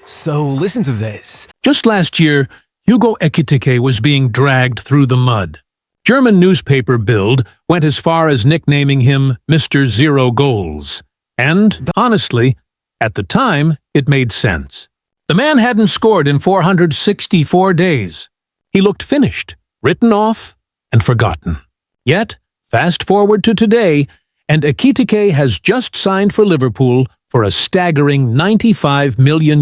So listen to this. Just last year, Hugo Ekitike was being dragged through the mud. German newspaper Bild went as far as nicknaming him Mr. Zero Goals. And, honestly, at the time, it made sense. The man hadn't scored in 464 days. He looked finished, written off, and forgotten. Yet, fast forward to today, and Ekitike has just signed for Liverpool for a staggering €95 million.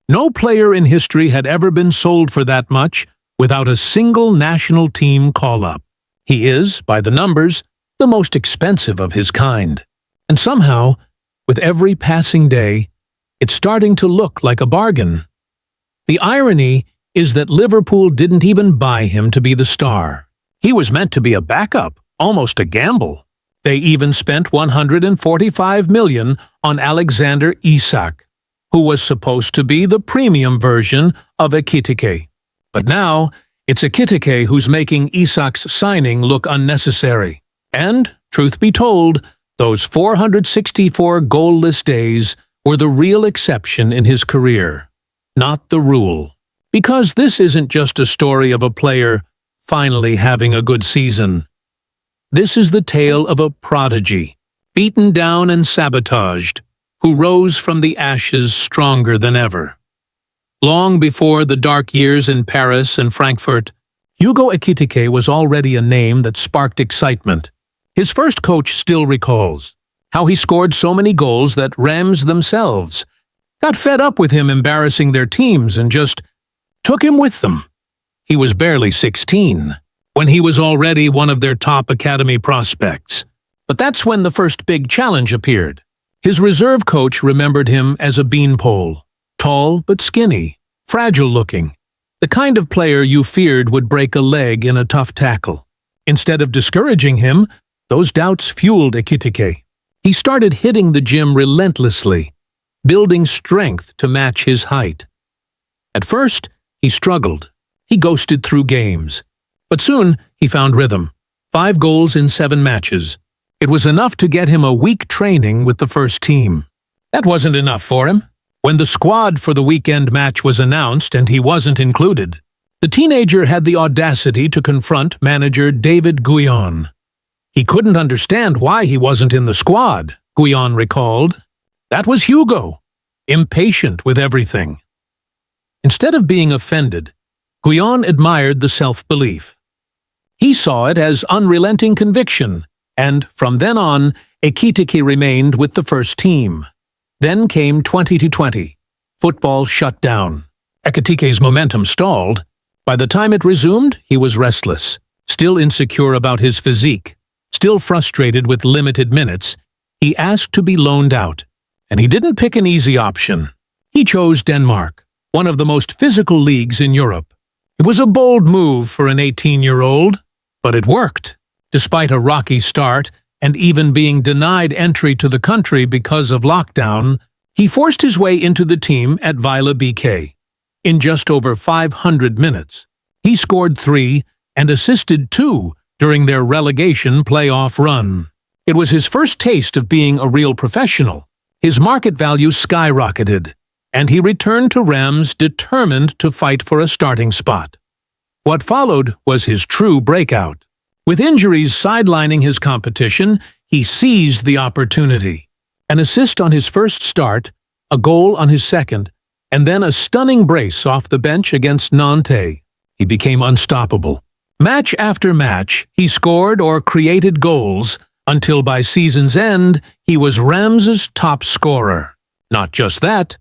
No player in history had ever been sold for that much without a single national team call-up. He is, by the numbers, the most expensive of his kind. And somehow, with every passing day, it's starting to look like a bargain. The irony is that Liverpool didn't even buy him to be the star. He was meant to be a backup, almost a gamble. They even spent $145 million on Alexander Isak, who was supposed to be the premium version of Ekitike. But now, it's Ekitike who's making Isak's signing look unnecessary. And, truth be told, those 464 goalless days were the real exception in his career, not the rule. Because this isn't just a story of a player finally having a good season. This is the tale of a prodigy, beaten down and sabotaged, who rose from the ashes stronger than ever. Long before the dark years in Paris and Frankfurt, Hugo Ekitike was already a name that sparked excitement. His first coach still recalls how he scored so many goals that Reims themselves got fed up with him embarrassing their teams and just took him with them. He was barely 16 when he was already one of their top academy prospects. But that's when the first big challenge appeared. His reserve coach remembered him as a beanpole, tall but skinny, fragile-looking, the kind of player you feared would break a leg in a tough tackle. Instead of discouraging him, those doubts fueled Ekitike. He started hitting the gym relentlessly, building strength to match his height. At first, he struggled. He ghosted through games. But soon, he found rhythm. 5 goals in 7 matches. It was enough to get him a week training with the first team. That wasn't enough for him. When the squad for the weekend match was announced and he wasn't included, the teenager had the audacity to confront manager David Guyon. He couldn't understand why he wasn't in the squad, Guyon recalled. That was Hugo, impatient with everything. Instead of being offended, Guyon admired the self-belief. He saw it as unrelenting conviction, and from then on, Ekitike remained with the first team. Then came 2020. Football shut down. Ekitike's momentum stalled. By the time it resumed, he was restless, still insecure about his physique, still frustrated with limited minutes. He asked to be loaned out, and he didn't pick an easy option. He chose Denmark, one of the most physical leagues in Europe. It was a bold move for an 18-year-old, but it worked. Despite a rocky start and even being denied entry to the country because of lockdown, he forced his way into the team at Vejle BK. In just over 500 minutes, he scored 3 and assisted 2 during their relegation playoff run. It was his first taste of being a real professional. His market value skyrocketed, and he returned to Reims determined to fight for a starting spot. What followed was his true breakout. With injuries sidelining his competition, he seized the opportunity. An assist on his first start, a goal on his second, and then a stunning brace off the bench against Nantes. He became unstoppable. Match after match, he scored or created goals, until by season's end, he was Reims' top scorer. Not just that,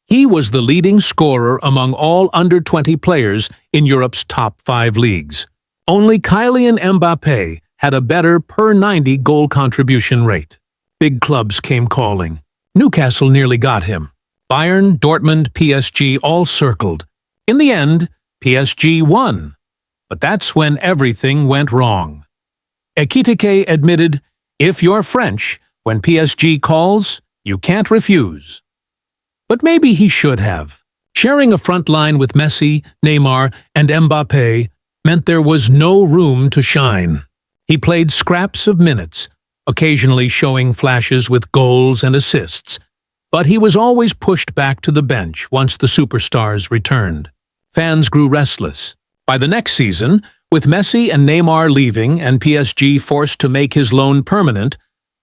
he was the leading scorer among all under-20 players in Europe's top 5 leagues. Only Kylian Mbappé had a better per-90 goal contribution rate. Big clubs came calling. Newcastle nearly got him. Bayern, Dortmund, PSG all circled. In the end, PSG won. But that's when everything went wrong. Ekitike admitted, "If you're French, when PSG calls, you can't refuse." But maybe he should have. Sharing a front line with Messi, Neymar, and Mbappé meant there was no room to shine. He played scraps of minutes, occasionally showing flashes with goals and assists, But he was always pushed back to the bench once the superstars returned. Fans grew restless. By the next season, with Messi and Neymar leaving and PSG forced to make his loan permanent,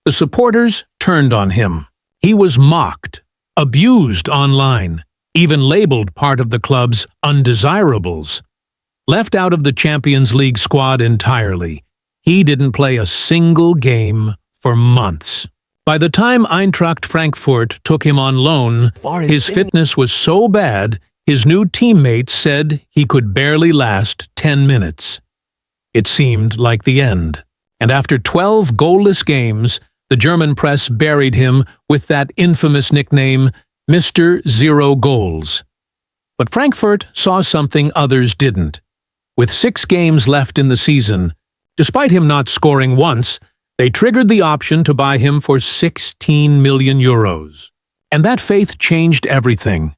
the supporters turned on him. He was mocked, abused online, even labeled part of the club's undesirables. Left out of the Champions League squad entirely, he didn't play a single game for months. By the time Eintracht Frankfurt took him on loan, his fitness was so bad, his new teammates said he could barely last 10 minutes. It seemed like the end. And after 12 goalless games, the German press buried him with that infamous nickname, Mr. Zero Goals. But Frankfurt saw something others didn't. With 6 games left in the season, despite him not scoring once, they triggered the option to buy him for 16 million euros. And that faith changed everything.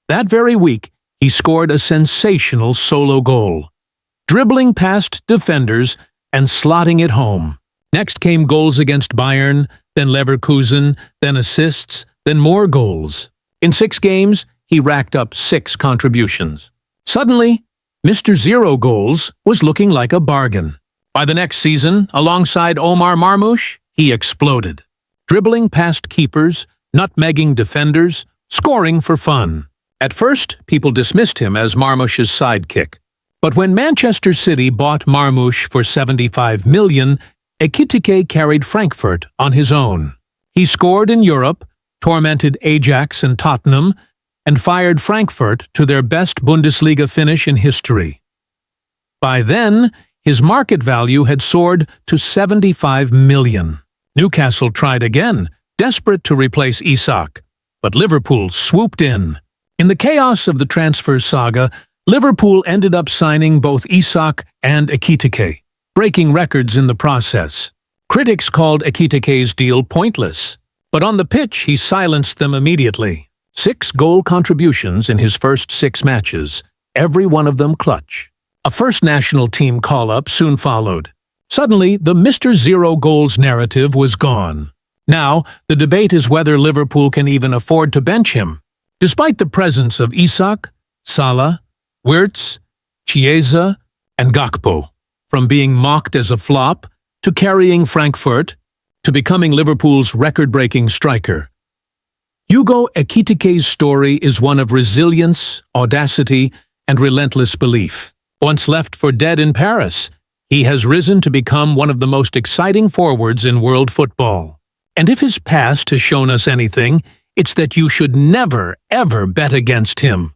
That very week, he scored a sensational solo goal, dribbling past defenders and slotting it home. Next came goals against Bayern, then Leverkusen, then assists, then more goals. In 6 games, he racked up 6 contributions. Suddenly, Mr. Zero Goals was looking like a bargain. By the next season, alongside Omar Marmoush, he exploded, dribbling past keepers, nutmegging defenders, scoring for fun. At first, people dismissed him as Marmoush's sidekick. But when Manchester City bought Marmoush for 75 million, Ekitike carried Frankfurt on his own. He scored in Europe, tormented Ajax and Tottenham, and fired Frankfurt to their best Bundesliga finish in history. By then, his market value had soared to 75 million. Newcastle tried again, desperate to replace Isak, but Liverpool swooped in. In the chaos of the transfer saga, Liverpool ended up signing both Isak and Ekitike, breaking records in the process. Critics called Ekitike's deal pointless, but on the pitch he silenced them immediately. 6 goal contributions in his first 6 matches, every one of them clutch. A first national team call-up soon followed. Suddenly, the Mr. Zero Goals narrative was gone. Now, the debate is whether Liverpool can even afford to bench him. Despite the presence of Isak, Salah, Wirtz, Chiesa, and Gakpo, from being mocked as a flop, to carrying Frankfurt, to becoming Liverpool's record-breaking striker. Hugo Ekitike's story is one of resilience, audacity, and relentless belief. Once left for dead in Paris, he has risen to become one of the most exciting forwards in world football. And if his past has shown us anything, it's that you should never, ever bet against him.